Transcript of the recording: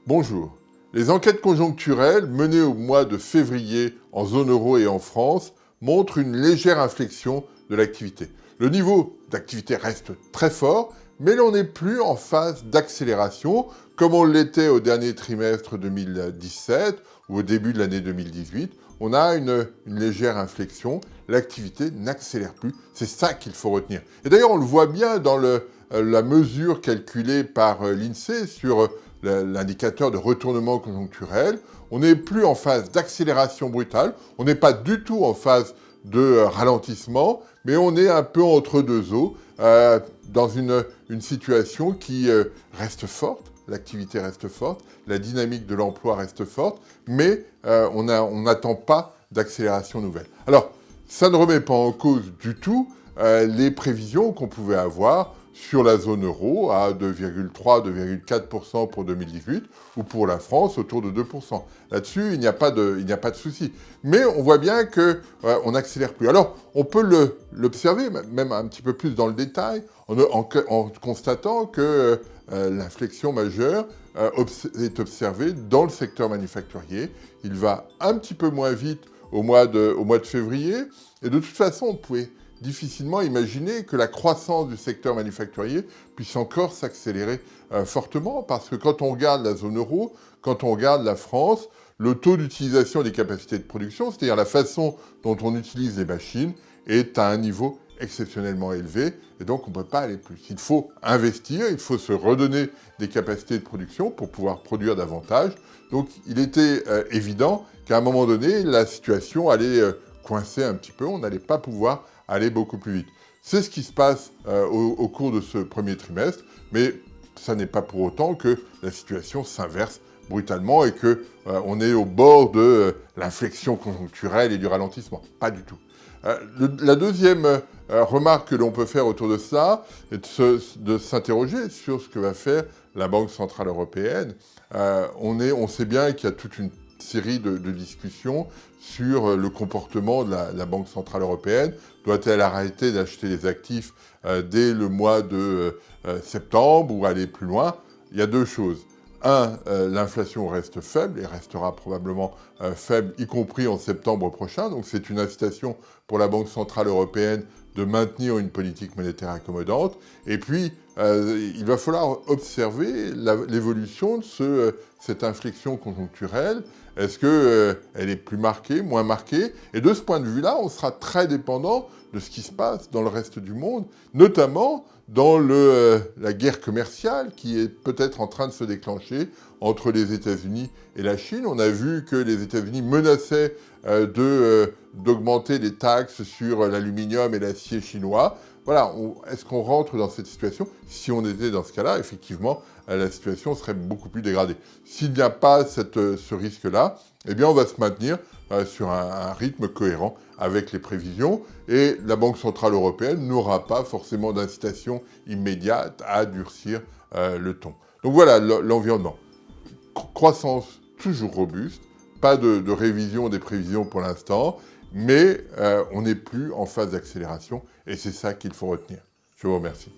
Bonjour. Les enquêtes conjoncturelles menées au mois de février en zone euro et en France montrent une légère inflexion de l'activité. Le niveau d'activité reste très fort, mais l'on n'est plus en phase d'accélération comme on l'était au dernier trimestre 2017 ou au début de l'année 2018. On a une légère inflexion, l'activité n'accélère plus, c'est ça qu'il faut retenir. Et d'ailleurs, on le voit bien dans la mesure calculée par l'INSEE sur l'indicateur de retournement conjoncturel. On n'est plus en phase d'accélération brutale, on n'est pas du tout en phase de ralentissement, mais on est un peu entre deux eaux, dans une situation qui reste forte, l'activité reste forte, la dynamique de l'emploi reste forte, mais on n'attend pas d'accélération nouvelle. Alors, ça ne remet pas en cause du tout les prévisions qu'on pouvait avoir sur la zone euro à 2,3-2,4% pour 2018 ou pour la France autour de 2%. Là-dessus, il n'y a pas de souci. Mais on voit bien qu'on n'accélère plus. Alors, on peut l'observer, même un petit peu plus dans le détail, en constatant que l'inflexion majeure est observée dans le secteur manufacturier. Il va un petit peu moins vite au mois de février. Et de toute façon, on pouvait difficilement imaginer que la croissance du secteur manufacturier puisse encore s'accélérer fortement, parce que quand on regarde la zone euro, quand on regarde la France, le taux d'utilisation des capacités de production, c'est-à-dire la façon dont on utilise les machines, est à un niveau exceptionnellement élevé, et donc on ne peut pas aller plus. Il faut investir, il faut se redonner des capacités de production pour pouvoir produire davantage. Donc il était évident qu'à un moment donné, la situation allait coincer un petit peu, on n'allait pas pouvoir aller beaucoup plus vite. C'est ce qui se passe au cours de ce premier trimestre, mais ça n'est pas pour autant que la situation s'inverse brutalement et qu'on est au bord de l'inflexion conjoncturelle et du ralentissement. Pas du tout. La deuxième remarque que l'on peut faire autour de ça est de s'interroger sur ce que va faire la Banque Centrale Européenne. On sait bien qu'il y a toute une série de discussions sur le comportement de la Banque Centrale Européenne. Doit-elle arrêter d'acheter des actifs dès le mois de septembre ou aller plus loin? Il y a deux choses. L'inflation reste faible et restera probablement faible, y compris en septembre prochain. Donc c'est une incitation pour la Banque Centrale Européenne de maintenir une politique monétaire accommodante. Et puis, il va falloir observer l'évolution de cette inflexion conjoncturelle. Est-ce qu'elle est plus marquée, moins marquée? Et de ce point de vue-là, on sera très dépendant de ce qui se passe dans le reste du monde, notamment dans la guerre commerciale qui est peut-être en train de se déclencher entre les États-Unis et la Chine. On a vu que les États-Unis menaçaient d'augmenter les taxes sur l'aluminium et l'acier chinois. Voilà, est-ce qu'on rentre dans cette situation? Si on était dans ce cas-là, effectivement, la situation serait beaucoup plus dégradée. S'il n'y a pas ce risque-là, eh bien, on va se maintenir sur un rythme cohérent avec les prévisions, et la Banque Centrale Européenne n'aura pas forcément d'incitation immédiate à durcir le ton. Donc voilà l'environnement. Croissance toujours robuste, pas de révision des prévisions pour l'instant, mais on n'est plus en phase d'accélération, et c'est ça qu'il faut retenir. Je vous remercie.